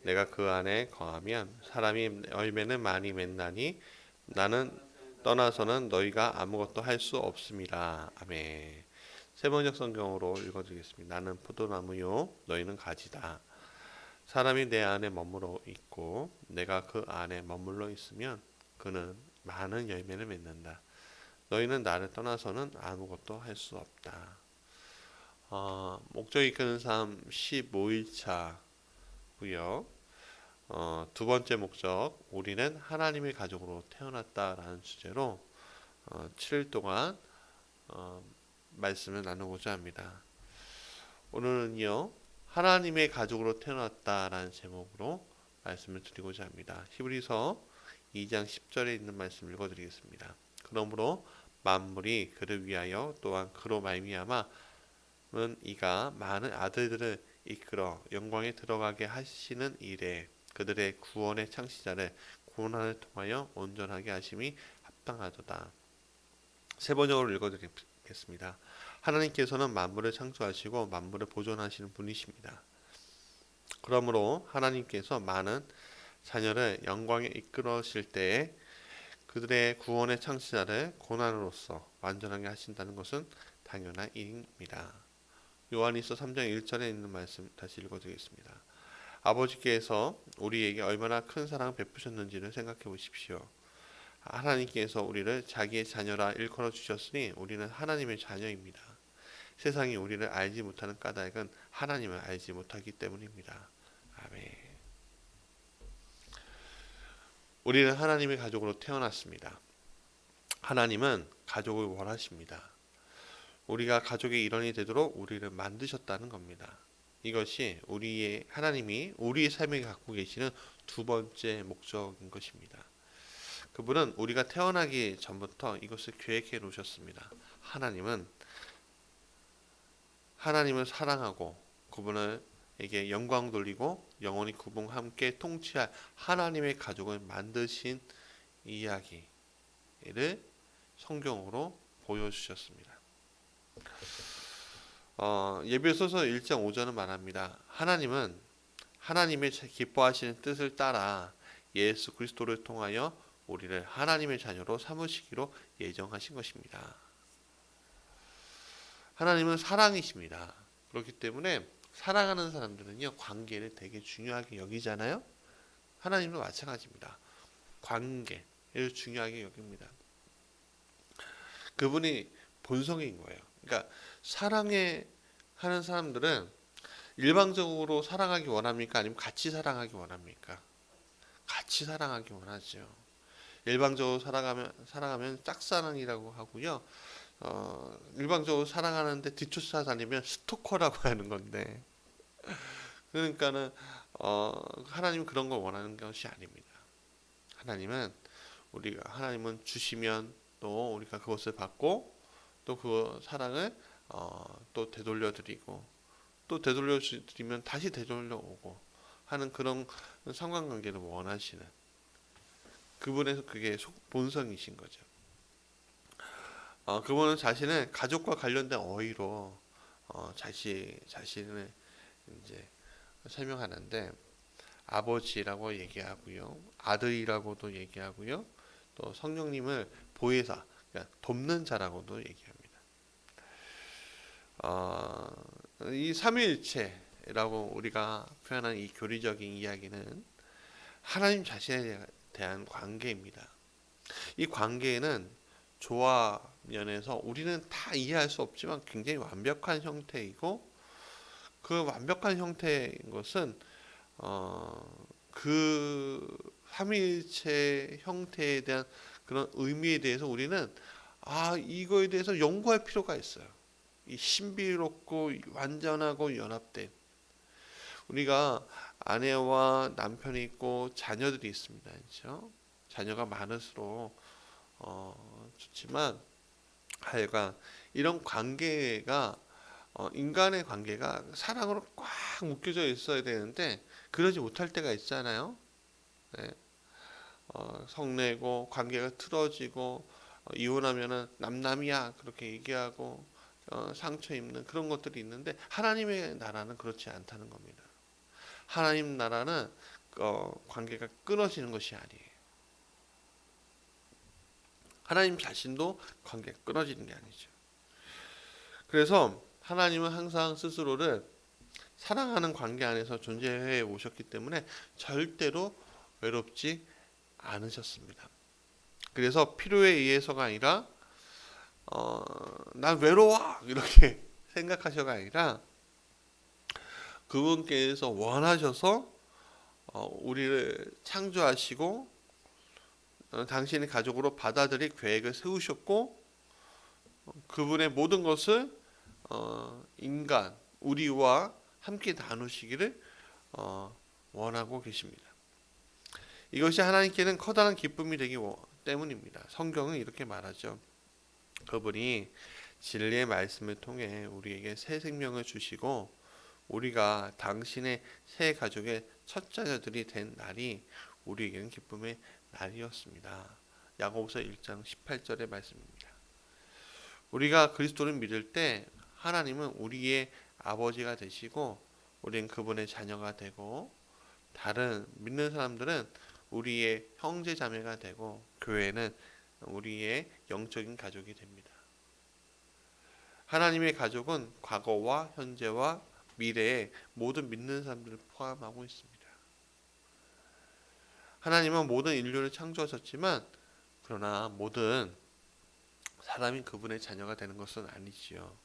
내가 그 안에 거하면 사람이 열매는 많이 맺나니 나는 떠나서는 너희가 아무것도 할 수 없음이라. 아멘. 세 번역 성경으로 읽어드리겠습니다. 나는 포도나무요 너희는 가지다. 사람이 내 안에 머물러 있고 내가 그 안에 머물러 있으면 그는 많은 열매를 맺는다. 너희는 나를 떠나서는 아무것도 할 수 없다. 목적 이끄는 삶 15일차고요. 두 번째 목적, 우리는 하나님의 가족으로 태어났다라는 주제로 7일 동안 말씀을 나누고자 합니다. 오늘은요, 하나님의 가족으로 태어났다라는 제목으로 말씀을 드리고자 합니다. 히브리서 2장 10절에 있는 말씀 읽어드리겠습니다. 그러므로 만물이 그를 위하여 또한 그로 말미암아 이가 많은 아들들을 이끌어 영광에 들어가게 하시는 일에 그들의 구원의 창시자를 고난을 통하여 온전하게 하심이 합당하도다. 세 번역으로 읽어드리겠습니다. 하나님께서는 만물을 창조하시고 만물을 보존하시는 분이십니다. 그러므로 하나님께서 많은 자녀를 영광에 이끌으실 때에 그들의 구원의 창시자를 고난으로써 완전하게 하신다는 것은 당연한 일입니다. 요한일서 3장 1절에 있는 말씀 다시 읽어드리겠습니다. 아버지께서 우리에게 얼마나 큰 사랑을 베푸셨는지를 생각해 보십시오. 하나님께서 우리를 자기의 자녀라 일컬어 주셨으니 우리는 하나님의 자녀입니다. 세상이 우리를 알지 못하는 까닭은 하나님을 알지 못하기 때문입니다. 아멘. 우리는 하나님의 가족으로 태어났습니다. 하나님은 가족을 원하십니다. 우리가 가족의 일원이 되도록 우리를 만드셨다는 겁니다. 이것이 하나님이 우리의 삶에 갖고 계시는 두 번째 목적인 것입니다. 그분은 우리가 태어나기 전부터 이것을 계획해 놓으셨습니다. 하나님을 사랑하고 그분에게 영광 돌리고 영원히 그분과 함께 통치할 하나님의 가족을 만드신 이야기를 성경으로 보여주셨습니다. 예배소서 1장 5절은 말합니다. 하나님은 하나님의 기뻐하시는 뜻을 따라 예수 그리스도를 통하여 우리를 하나님의 자녀로 삼으시기로 예정하신 것입니다. 하나님은 사랑이십니다. 그렇기 때문에 사랑하는 사람들은요, 관계를 되게 중요하게 여기잖아요. 하나님도 마찬가지입니다. 관계를 중요하게 여깁니다. 그분이 본성인 거예요. 그러니까 하는 사람들은 일방적으로 사랑하기 원합니까? 아니면 같이 사랑하기 원합니까? 같이 사랑하기 원하죠. 일방적으로 사랑하면 짝사랑이라고 하고요. 일방적으로 사랑하는데 뒤쫓아다니면 스토커라고 하는 건데, 그러니까는 하나님은 그런 걸 원하는 것이 아닙니다. 하나님은 주시면 또 우리가 그것을 받고 또 그 사랑을 또 되돌려드리고 또 되돌려드리면 다시 되돌려오고 하는 그런 상관관계를 원하시는 그분의 그게 본성이신 거죠. 그분은 자신을 가족과 관련된 어휘로 자신을 이제 설명하는데 아버지라고 얘기하고요, 아들이라고도 얘기하고요, 또 성령님을 보혜사, 그러니까 돕는 자라고도 얘기합니다. 이 삼위일체라고 우리가 표현한 이 교리적인 이야기는 하나님 자신에 대한 관계입니다. 이 관계는 조화 면에서 우리는 다 이해할 수 없지만 굉장히 완벽한 형태이고, 그 완벽한 형태인 것은 그 삼위일체 형태에 대한 그런 의미에 대해서 우리는 이거에 대해서 연구할 필요가 있어요. 이 신비롭고 완전하고 연합된, 우리가 아내와 남편이 있고 자녀들이 있습니다. 그렇죠? 자녀가 많을수록 좋지만 하여간 이런 관계가 인간의 관계가 사랑으로 꽉 묶여져 있어야 되는데 그러지 못할 때가 있잖아요. 네. 성내고 관계가 틀어지고 이혼하면은 남남이야 그렇게 얘기하고 상처 입는 그런 것들이 있는데 하나님의 나라는 그렇지 않다는 겁니다. 하나님 나라는 관계가 끊어지는 것이 아니에요. 하나님 자신도 관계가 끊어지는 게 아니죠. 그래서 하나님은 항상 스스로를 사랑하는 관계 안에서 존재해 오셨기 때문에 절대로 외롭지 않으셨습니다. 그래서 필요에 의해서가 아니라 난 외로워 이렇게 생각하셔가 아니라 그분께서 원하셔서 우리를 창조하시고 당신의 가족으로 받아들일 계획을 세우셨고 그분의 모든 것을 인간 우리와 함께 나누시기를 원하고 계십니다. 이것이 하나님께는 커다란 기쁨이 되기 때문입니다. 성경은 이렇게 말하죠. 그분이 진리의 말씀을 통해 우리에게 새 생명을 주시고 우리가 당신의 새 가족의 첫 자녀들이 된 날이 우리에게는 기쁨의 날이었습니다. 야고보서 1장 18절의 말씀입니다. 우리가 그리스도를 믿을 때 하나님은 우리의 아버지가 되시고 우리는 그분의 자녀가 되고 다른 믿는 사람들은 우리의 형제 자매가 되고 교회는 우리의 영적인 가족이 됩니다. 하나님의 가족은 과거와 현재와 미래의 모든 믿는 사람들을 포함하고 있습니다. 하나님은 모든 인류를 창조하셨지만 그러나 모든 사람이 그분의 자녀가 되는 것은 아니지요.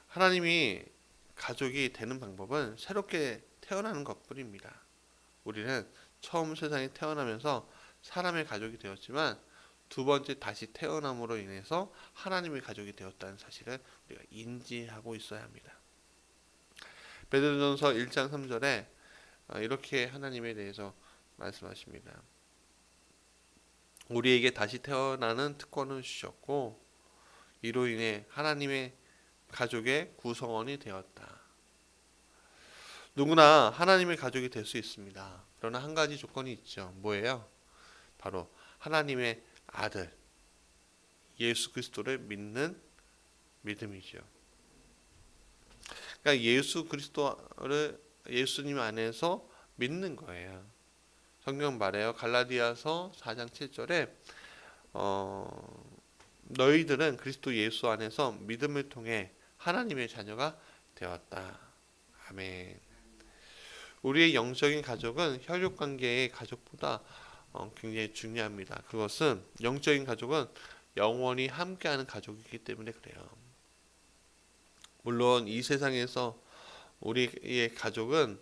하나님이 가족이 되는 방법은 새롭게 태어나는 것뿐입니다. 우리는 처음 세상에 태어나면서 사람의 가족이 되었지만 두 번째 다시 태어남으로 인해서 하나님의 가족이 되었다는 사실을 우리가 인지하고 있어야 합니다. 베드로전서 1장 3절에 이렇게 하나님에 대해서 말씀하십니다. 우리에게 다시 태어나는 특권을 주셨고 이로 인해 하나님의 가족의 구성원이 되었다. 누구나 하나님의 가족이 될 수 있습니다. 그러나 한 가지 조건이 있죠. 뭐예요? 바로 하나님의 아들 예수 그리스도를 믿는 믿음이죠. 그러니까 예수 그리스도를 예수님 안에서 믿는 거예요. 성경 말해요. 갈라디아서 4장 7절에 너희들은 그리스도 예수 안에서 믿음을 통해 하나님의 자녀가 되었다. 아멘. 우리의 영적인 가족은 혈육관계의 가족보다 굉장히 중요합니다. 그것은 영적인 가족은 영원히 함께하는 가족이기 때문에 그래요. 물론 이 세상에서 우리의 가족은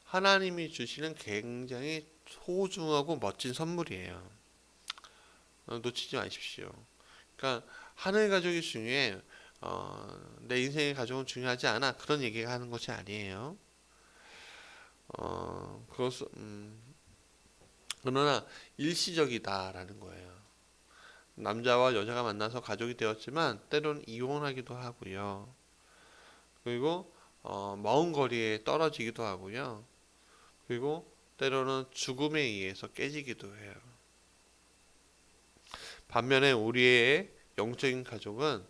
하나님이 주시는 굉장히 소중하고 멋진 선물이에요. 놓치지 마십시오. 그러니까 하늘의 가족이 중요해. 내 인생의 가족은 중요하지 않아. 그런 얘기가 하는 것이 아니에요. 그것은 그러나 일시적이다라는 거예요. 남자와 여자가 만나서 가족이 되었지만 때로는 이혼하기도 하고요. 그리고 먼 거리에 떨어지기도 하고요. 그리고 때로는 죽음에 의해서 깨지기도 해요. 반면에 우리의 영적인 가족은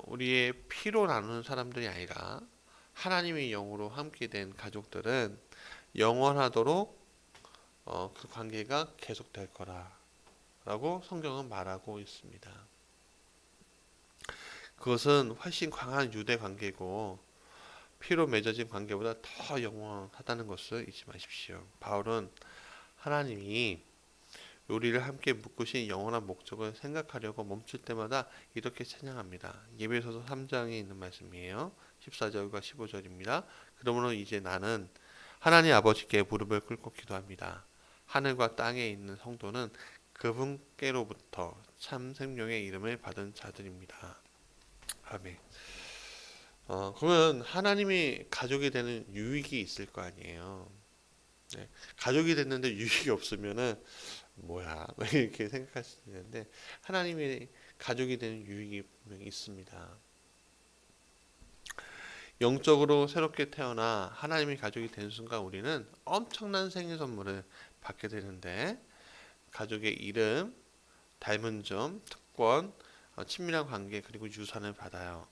우리의 피로 나누는 사람들이 아니라 하나님의 영으로 함께 된 가족들은 영원하도록 그 관계가 계속될 거라고 성경은 말하고 있습니다. 그것은 훨씬 강한 유대 관계고 피로 맺어진 관계보다 더 영원하다는 것을 잊지 마십시오. 바울은 하나님이 우리를 함께 묶으신 영원한 목적을 생각하려고 멈출 때마다 이렇게 찬양합니다. 예배소서 3장에 있는 말씀이에요. 14절과 15절입니다. 그러므로 이제 나는 하나님 아버지께 무릎을 꿇고 기도합니다. 하늘과 땅에 있는 성도는 그분께로부터 참 생명의 이름을 받은 자들입니다. 아멘. 그러면 하나님이 가족이 되는 유익이 있을 거 아니에요. 네. 가족이 됐는데 유익이 없으면은 뭐야 이렇게 생각할 수 있는데 하나님이 가족이 되는 유익이 분명히 있습니다. 영적으로 새롭게 태어나 하나님의 가족이 된 순간 우리는 엄청난 생일 선물을 받게 되는데 가족의 이름, 닮은 점, 특권, 친밀한 관계 그리고 유산을 받아요.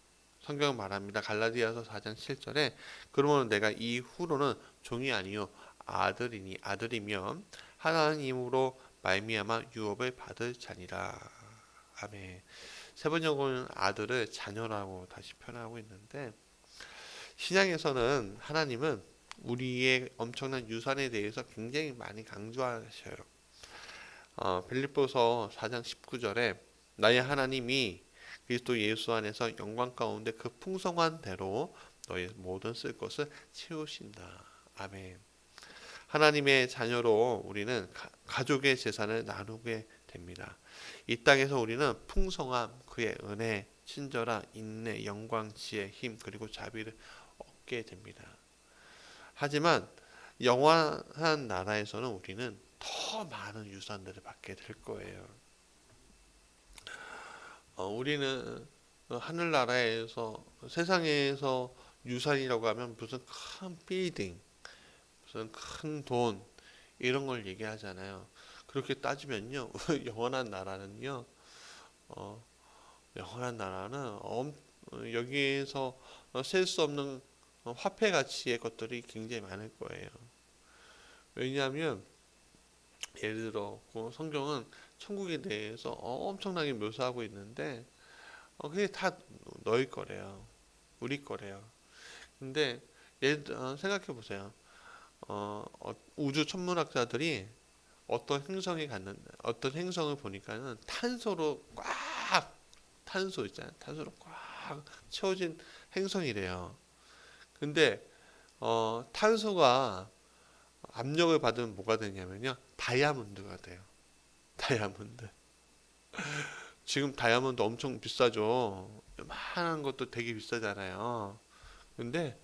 성경 말합니다. 갈라디아서 4장 7절에 그러므로 내가 이후로는 종이 아니요 아들이니 아들이며 하나님으로 말미암아 유업을 받을 자니라. 아멘. 세번역은 아들을 자녀라고 다시 표현하고 있는데 신약에서는 하나님은 우리의 엄청난 유산에 대해서 굉장히 많이 강조하셔요. 빌립보서 4장 19절에 나의 하나님이 그리스도 예수 안에서 영광 가운데 그 풍성한 대로 너의 모든 쓸 것을 채우신다. 아멘. 하나님의 자녀로 우리는 가족의 재산을 나누게 됩니다. 이 땅에서 우리는 풍성함, 그의 은혜, 친절함, 인내, 영광, 지혜, 힘 그리고 자비를 얻게 됩니다. 하지만 영원한 나라에서는 우리는 더 많은 유산들을 받게 될 거예요. 우리는 하늘나라에서 세상에서 유산이라고 하면 무슨 큰 빌딩, 무슨 큰 돈 이런 걸 얘기하잖아요. 그렇게 따지면요, 영원한 나라는요, 영원한 나라는 여기에서 셀 수 없는 화폐 가치의 것들이 굉장히 많을 거예요. 왜냐하면 예를 들어 성경은 천국에 대해서 엄청나게 묘사하고 있는데 그게 다 너희 거래요. 우리 거래요. 근데 생각해 보세요. 우주 천문학자들이 어떤 행성을 보니까는 탄소 있잖아요. 탄소로 꽉 채워진 행성이래요. 근데 탄소가 압력을 받으면 뭐가 되냐면요, 다이아몬드가 돼요. 다이아몬드. 지금 다이아몬드 엄청 비싸죠. 요만한 것도 되게 비싸잖아요. 근데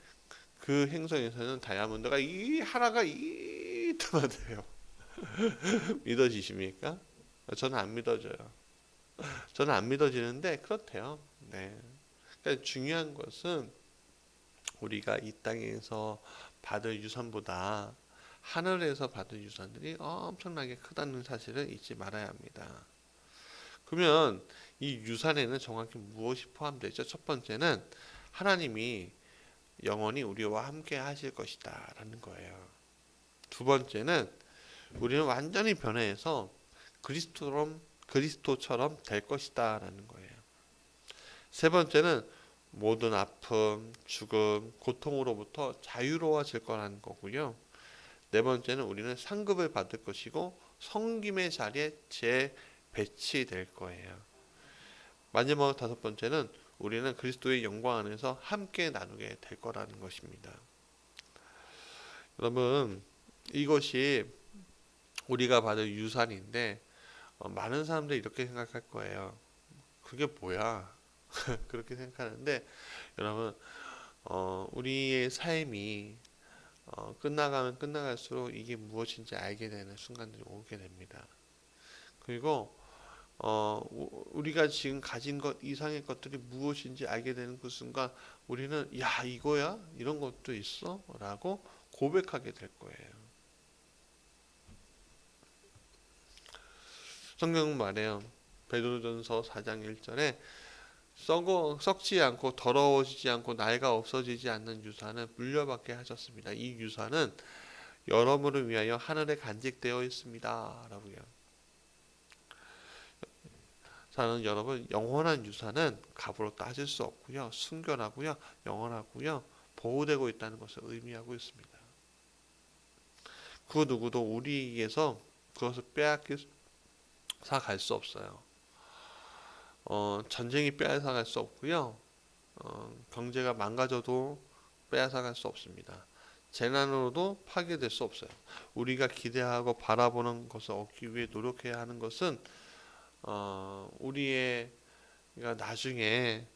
그 행성에서는 다이아몬드가 이 하나가 이트만 돼요. 믿어지십니까? 저는 안 믿어져요. 저는 안 믿어지는데 그렇대요. 네. 그러니까 중요한 것은 우리가 이 땅에서 받을 유산보다 하늘에서 받을 유산들이 엄청나게 크다는 사실을 잊지 말아야 합니다. 그러면 이 유산에는 정확히 무엇이 포함되어 있죠? 첫 번째는 하나님이 영원히 우리와 함께 하실 것이다 라는 거예요. 두 번째는 우리는 완전히 변해서 그리스도처럼 될 것이다 라는 거예요. 세 번째는 모든 아픔, 죽음, 고통으로부터 자유로워질 거라는 거고요. 네 번째는 우리는 상급을 받을 것이고 섬김의 자리에 재배치될 거예요. 마지막 다섯 번째는 우리는 그리스도의 영광 안에서 함께 나누게 될 거라는 것입니다. 여러분, 이것이 우리가 받을 유산인데 많은 사람들이 이렇게 생각할 거예요. 그게 뭐야? 그렇게 생각하는데 여러분, 우리의 삶이 끝나가면 끝나갈수록 이게 무엇인지 알게 되는 순간들이 오게 됩니다. 그리고 우리가 지금 가진 것 이상의 것들이 무엇인지 알게 되는 그 순간 우리는 야 이거야? 이런 것도 있어? 라고 고백하게 될 거예요. 성경은 말해요. 베드로전서 4장 1절에 썩지 않고 더러워지지 않고 나이가 없어지지 않는 유산은 물려받게 하셨습니다. 이 유산은 여러분을 위하여 하늘에 간직되어 있습니다. 라고요. 사는 여러분, 영원한 유산은 값으로 따질 수 없고요. 순결하고요. 영원하고요. 보호되고 있다는 것을 의미하고 있습니다. 그 누구도 우리에게서 그것을 빼앗아 갈 수 없어요. 전쟁이 빼앗아 갈 수 없고요. 경제가 망가져도 빼앗아 갈 수 없습니다. 재난으로도 파괴될 수 없어요. 우리가 기대하고 바라보는 것을 얻기 위해 노력해야 하는 것은 우리가 나중에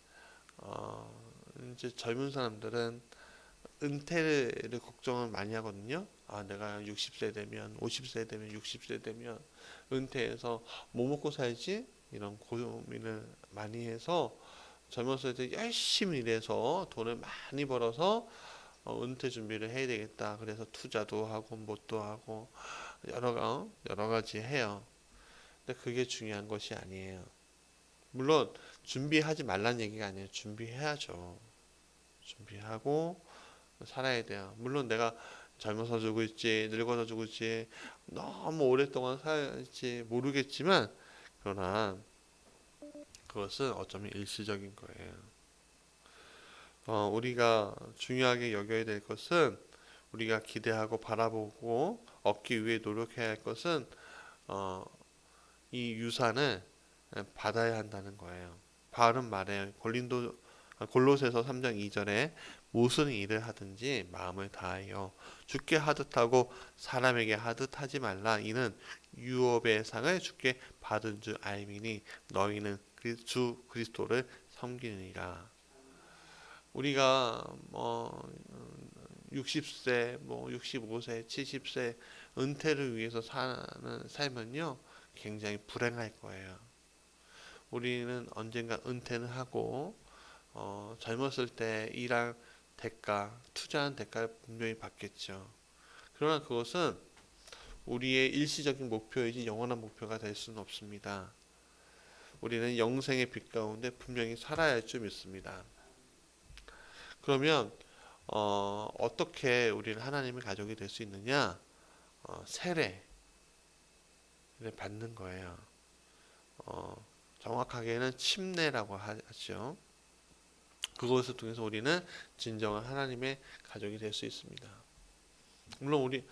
이제 젊은 사람들은 은퇴를 걱정을 많이 하거든요. 내가 60세 되면 50세 되면 60세 되면 은퇴해서 뭐 먹고 살지? 이런 고민을 많이 해서 젊었을 때 열심히 일해서 돈을 많이 벌어서 은퇴 준비를 해야 되겠다. 그래서 투자도 하고 뭣도 하고 여러 가지 해요. 근데 그게 중요한 것이 아니에요. 물론 준비하지 말란 얘기가 아니에요. 준비해야죠. 준비하고 살아야 돼요. 물론 내가 젊어서 죽을지 늙어서 죽을지 너무 오랫동안 살지 모르겠지만 그러나 그것은 어쩌면 일시적인 거예요. 우리가 중요하게 여겨야 될 것은 우리가 기대하고 바라보고 얻기 위해 노력해야 할 것은 이 유산을 받아야 한다는 거예요. 바울은 말해요. 골로새서 3장 2절에 무슨 일을 하든지 마음을 다하여 주께 하듯 하고 사람에게 하듯 하지 말라. 이는 유업의 상을 주께 받은 줄 알미니 너희는 주 그리스도를 섬기느니라. 우리가 60세, 65세, 70세 은퇴를 위해서 사는 삶은요 굉장히 불행할 거예요. 우리는 언젠가 은퇴는 하고 젊었을 때 일한 대가, 투자한 대가를 분명히 받겠죠. 그러나 그것은 우리의 일시적인 목표이지 영원한 목표가 될 수는 없습니다. 우리는 영생의 빛 가운데 분명히 살아야 할 줄 믿습니다. 그러면 어떻게 우리는 하나님의 가족이 될 수 있느냐? 세례를 받는 거예요. 정확하게는 침례라고 하죠. 그것을 통해서 우리는 진정한 하나님의 가족이 될 수 있습니다. 물론 우리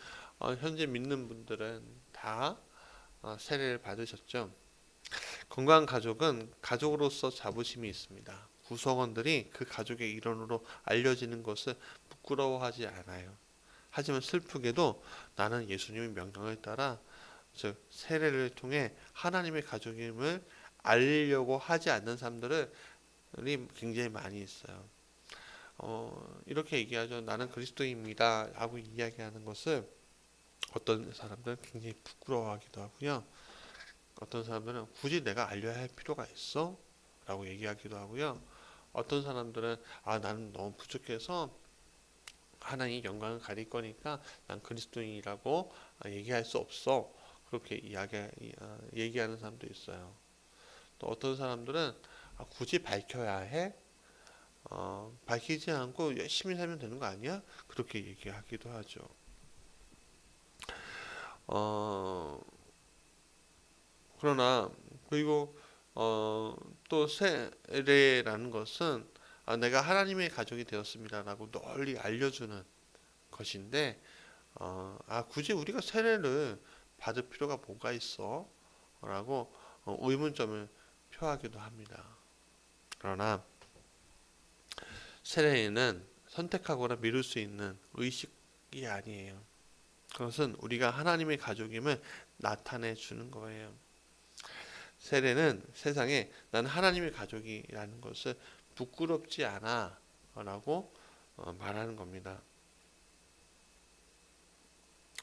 현재 믿는 분들은 다 세례를 받으셨죠. 건강한 가족은 가족으로서 자부심이 있습니다. 구성원들이 그 가족의 일원으로 알려지는 것을 부끄러워하지 않아요. 하지만 슬프게도 나는 예수님의 명령을 따라 즉 세례를 통해 하나님의 가족임을 알리려고 하지 않는 사람들이 굉장히 많이 있어요. 이렇게 얘기하죠. 나는 그리스도입니다 하고 이야기하는 것을 어떤 사람들은 굉장히 부끄러워하기도 하고요. 어떤 사람들은 굳이 내가 알려야 할 필요가 있어? 라고 얘기하기도 하고요. 어떤 사람들은 나는 너무 부족해서 하나님의 영광을 가릴 거니까 난 그리스도인이라고 얘기할 수 없어. 그렇게 얘기하는 사람도 있어요. 또 어떤 사람들은 굳이 밝혀야 해? 밝히지 않고 열심히 살면 되는 거 아니야? 그렇게 얘기하기도 하죠. 그러나 그리고 또 세례라는 것은 내가 하나님의 가족이 되었습니다라고 널리 알려주는 것인데 굳이 우리가 세례를 받을 필요가 뭐가 있어? 라고 의문점을 표하기도 합니다. 그러나 세례는 선택하거나 미룰 수 있는 의식이 아니에요. 그것은 우리가 하나님의 가족임을 나타내 주는 거예요. 세례는 세상에 나는 하나님의 가족이라는 것을 부끄럽지 않아 라고 말하는 겁니다.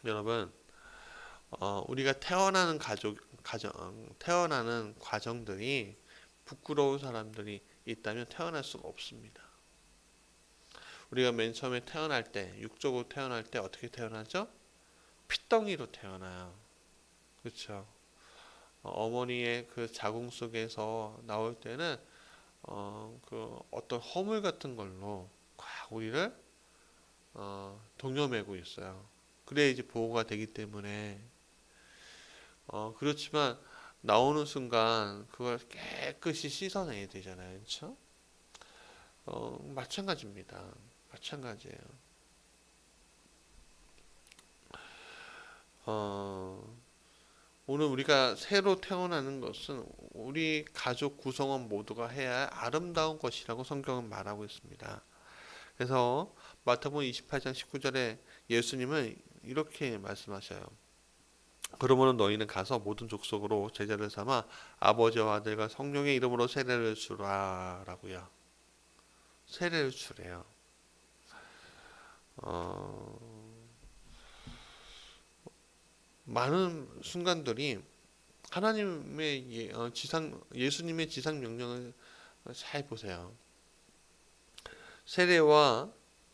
여러분, 우리가 태어나는 태어나는 과정들이 부끄러운 사람들이 있다면 태어날 수가 없습니다. 우리가 맨 처음에 태어날 때, 육적으로 태어날 때 어떻게 태어나죠? 핏덩이로 태어나요. 그렇죠? 어머니의 그 자궁 속에서 나올 때는 그 어떤 허물 같은 걸로 꽉 우리를 동여매고 있어요. 그래야 이제 보호가 되기 때문에 그렇지만 나오는 순간 그걸 깨끗이 씻어내야 되잖아요. 그렇죠? 마찬가지입니다. 마찬가지예요. 오늘 우리가 새로 태어나는 것은 우리 가족 구성원 모두가 해야 할 아름다운 것이라고 성경은 말하고 있습니다. 그래서 마태복음 28장 19절에 예수님은 이렇게 말씀하셔요. 그러므로 너희는 가서 모든 족속으로 제자를 삼아 아버지와 아들과 성령의 이름으로 세례를 주라 라고요. 세례를 주래요. 많은 순간들이 하나님의 예수님의 지상 명령을 잘 보세요. 세례와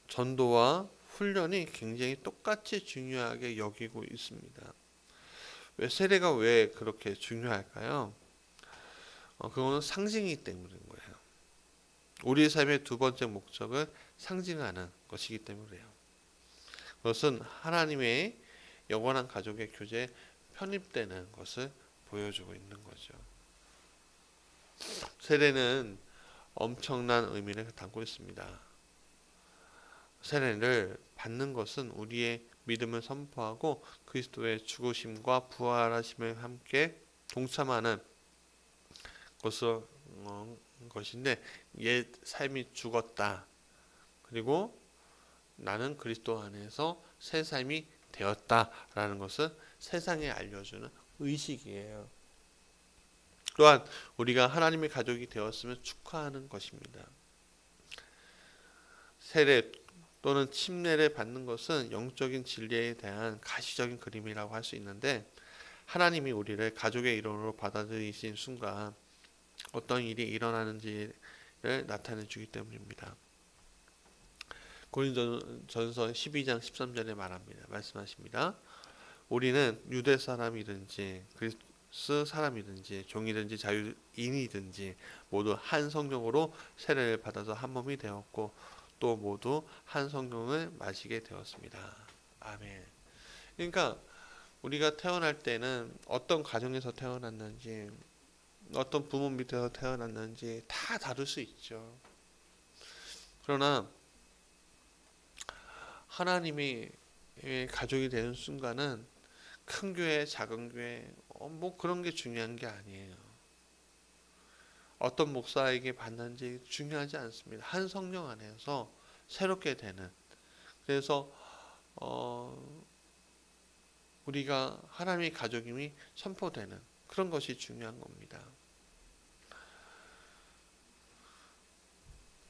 전도와 훈련이 굉장히 똑같이 중요하게 여기고 있습니다. 세례가 왜 그렇게 중요할까요? 그거는 상징이기 때문인 거예요. 우리의 삶의 두 번째 목적을 상징하는 것이기 때문이에요. 그것은 하나님의 영원한 가족의 교제에 편입되는 것을 보여주고 있는 거죠. 세례는 엄청난 의미를 담고 있습니다. 세례를 받는 것은 우리의 믿음을 선포하고 그리스도의 죽으심과 부활하심을 함께 동참하는 것인데, 옛 삶이 죽었다. 그리고 나는 그리스도 안에서 새 삶이 되었다라는 것을 세상에 알려주는 의식이에요. 또한 우리가 하나님의 가족이 되었음을 축하하는 것입니다. 세례 또는 침례를 받는 것은 영적인 진리에 대한 가시적인 그림이라고 할 수 있는데, 하나님이 우리를 가족의 일원으로 받아들이신 순간 어떤 일이 일어나는지를 나타내 주기 때문입니다. 고린도전서 12장 13절에 말씀하십니다. 우리는 유대 사람이든지 그리스 사람이든지 종이든지 자유인이든지 모두 한 성령으로 세례를 받아서 한 몸이 되었고 또 모두 한 성령을 마시게 되었습니다. 아멘. 그러니까 우리가 태어날 때는 어떤 가정에서 태어났는지, 어떤 부모 밑에서 태어났는지 다 다를 수 있죠. 그러나 하나님이 가족이 되는 순간은 큰 교회, 작은 교회, 뭐 그런 게 중요한 게 아니에요. 어떤 목사에게 받는지 중요하지 않습니다. 한 성령 안에서 새롭게 되는, 그래서 우리가 하나님의 가족임이 선포되는 그런 것이 중요한 겁니다.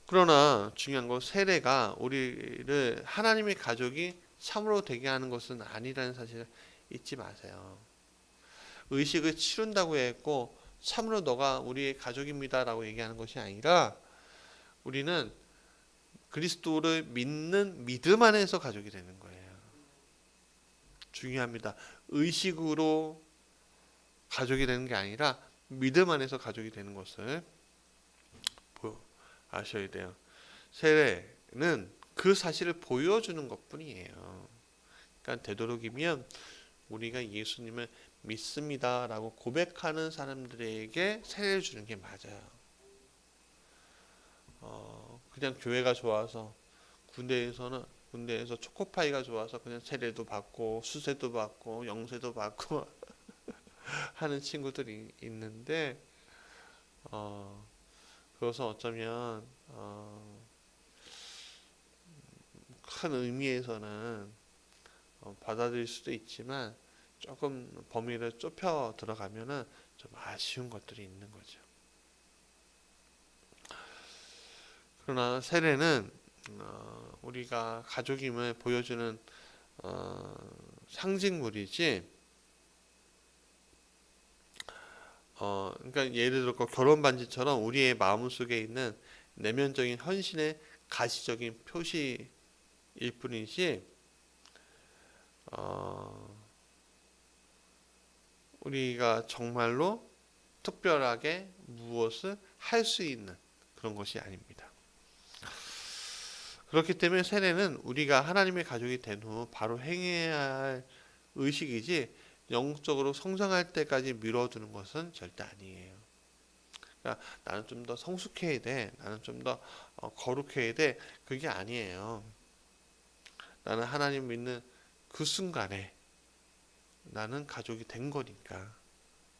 그러나 중요한 건 세례가 우리를 하나님의 가족이 참으로 되게 하는 것은 아니라는 사실을 잊지 마세요. 의식을 치룬다고 했고 참으로 너가 우리의 가족입니다 라고 얘기하는 것이 아니라, 우리는 그리스도를 믿는 믿음 안에서 가족이 되는 거예요. 중요합니다. 의식으로 가족이 되는 게 아니라 믿음 안에서 가족이 되는 것을 아셔야 돼요. 세례는 그 사실을 보여주는 것뿐이에요. 그러니까 되도록이면 우리가 예수님을 믿습니다 라고 고백하는 사람들에게 세례를 주는 게 맞아요. 그냥 교회가 좋아서 군대에서 초코파이가 좋아서 그냥 세례도 받고 수세도 받고 영세도 받고 하는 친구들이 있는데, 그것은 어쩌면 큰 의미에서는 받아들일 수도 있지만 조금 범위를 좁혀 들어가면은 좀 아쉬운 것들이 있는 거죠. 그러나 세례는 우리가 가족임을 보여주는 상징물이지, 그러니까 예를 들어 결혼 반지처럼 우리의 마음속에 있는 내면적인 헌신의 가시적인 표시일 뿐이지, 우리가 정말로 특별하게 무엇을 할 수 있는 그런 것이 아닙니다. 그렇기 때문에 세례는 우리가 하나님의 가족이 된 후 바로 행해야 할 의식이지, 영적으로 성장할 때까지 미뤄두는 것은 절대 아니에요. 그러니까 나는 좀 더 성숙해야 돼, 나는 좀 더 거룩해야 돼, 그게 아니에요. 나는 하나님 믿는 그 순간에 나는 가족이 된 거니까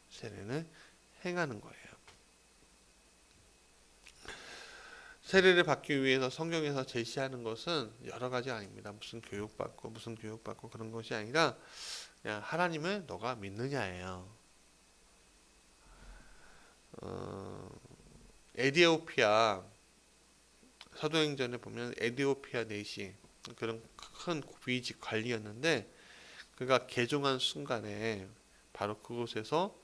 세례는 행하는 거예요. 세례를 받기 위해서 성경에서 제시하는 것은 여러 가지 아닙니다. 무슨 교육받고 그런 것이 아니라 그냥 하나님을 너가 믿느냐예요. 에디오피아 사도행전에 보면 에디오피아 내시 그런 큰 귀직 관리였는데, 그가 개종한 순간에 바로 그곳에서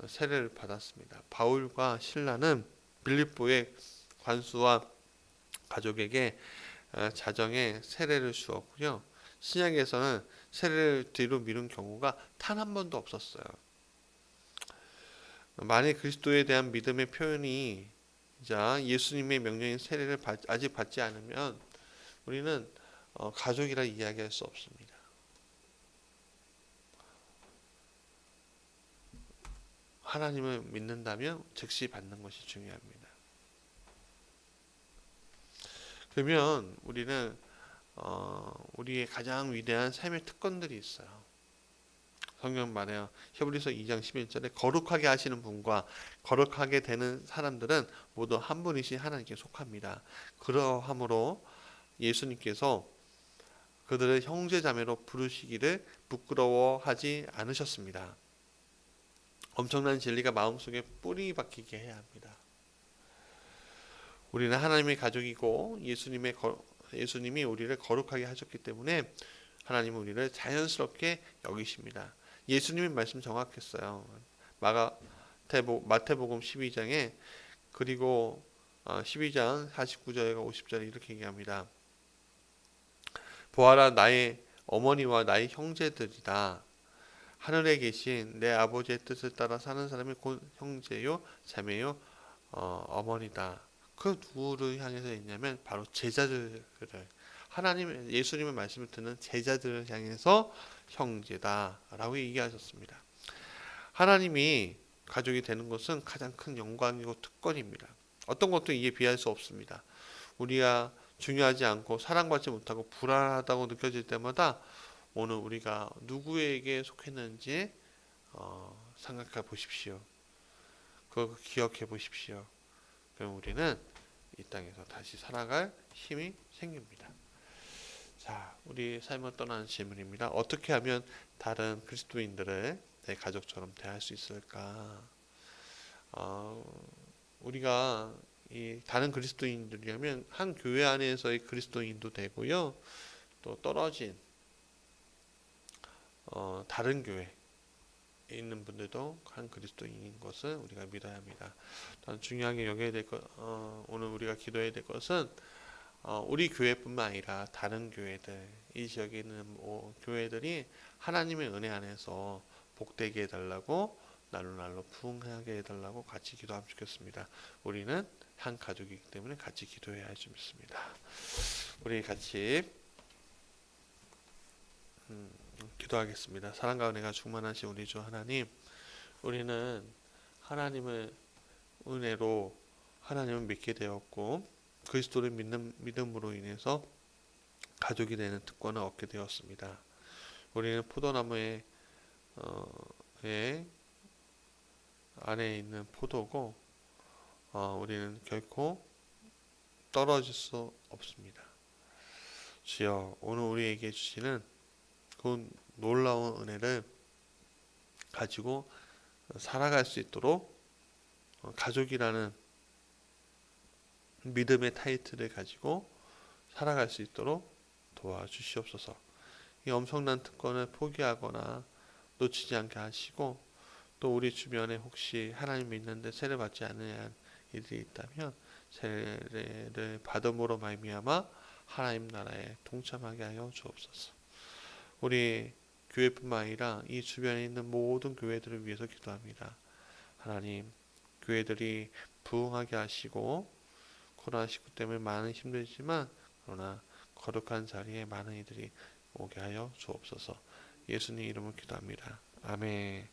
세례를 받았습니다. 바울과 실라는 빌립보의 관수와 가족에게 자정에 세례를 주었고요. 신약에서는 세례를 뒤로 미룬 경우가 단 한 번도 없었어요. 만일 그리스도에 대한 믿음의 표현이 자 예수님의 명령인 세례를 아직 받지 않으면 우리는 가족이라 이야기할 수 없습니다. 하나님을 믿는다면 즉시 받는 것이 중요합니다. 그러면 우리는 우리의 가장 위대한 삶의 특권들이 있어요. 성경 말해요. 히브리서 2장 11절에 거룩하게 하시는 분과 거룩하게 되는 사람들은 모두 한 분이신 하나님께 속합니다. 그러함으로 예수님께서 그들을 형제자매로 부르시기를 부끄러워하지 않으셨습니다. 엄청난 진리가 마음속에 뿌리 박히게 해야 합니다. 우리는 하나님의 가족이고 예수님이 우리를 거룩하게 하셨기 때문에 하나님은 우리를 자연스럽게 여기십니다. 예수님의 말씀 정확했어요. 마태복음 12장에 그리고 12장 49절과 50절에 이렇게 얘기합니다. 보아라 나의 어머니와 나의 형제들이다. 하늘에 계신 내 아버지의 뜻을 따라 사는 사람이 곧 형제요 자매요 어머니다. 그 누구를 향해서 있냐면 바로 제자들을 예수님의 말씀을 듣는 제자들을 향해서 형제다라고 얘기하셨습니다. 하나님이 가족이 되는 것은 가장 큰 영광이고 특권입니다. 어떤 것도 이에 비할 수 없습니다. 우리가 중요하지 않고 사랑받지 못하고 불안하다고 느껴질 때마다 오늘 우리가 누구에게 속했는지 생각해 보십시오. 그거 기억해 보십시오. 그럼 우리는 이 땅에서 다시 살아갈 힘이 생깁니다. 자, 우리 삶을 떠나는 질문입니다. 어떻게 하면 다른 그리스도인들을 내 가족처럼 대할 수 있을까? 우리가 이 다른 그리스도인들이라면 한 교회 안에서의 그리스도인도 되고요. 또 떨어진 다른 교회에 있는 분들도 한 그리스도인인 것을 우리가 믿어야 합니다. 또 중요하게 여겨야 될 것, 오늘 우리가 기도해야 될 것은 우리 교회뿐만 아니라 다른 교회들, 이 지역에 있는 교회들이 하나님의 은혜 안에서 복되게 해달라고 날로 부흥하게 해달라고 같이 기도하면 좋겠습니다. 우리는 한 가족이기 때문에 같이 기도해야 할 줄 믿습니다. 우리 같이 기도하겠습니다. 사랑과 은혜가 충만하신 우리 주 하나님, 우리는 하나님을 은혜로 하나님을 믿게 되었고 그리스도를 믿는 믿음으로 인해서 가족이 되는 특권을 얻게 되었습니다. 우리는 포도나무의 안에 있는 포도고 우리는 결코 떨어질 수 없습니다. 주여, 오늘 우리에게 주시는 그 놀라운 은혜를 가지고 살아갈 수 있도록 가족이라는 믿음의 타이틀을 가지고 살아갈 수 있도록 도와주시옵소서. 이 엄청난 특권을 포기하거나 놓치지 않게 하시고 또 우리 주변에 혹시 하나님 믿는데 세례 받지 않는 이들이 있다면 세례를 받음으로 말미암아 하나님 나라에 동참하게 하여 주옵소서. 우리 교회뿐만 아니라 이 주변에 있는 모든 교회들을 위해서 기도합니다. 하나님, 교회들이 부흥하게 하시고 코로나19 때문에 많은 힘들지만 그러나 거룩한 자리에 많은 이들이 오게 하여 주옵소서. 예수님 이름으로 기도합니다. 아멘.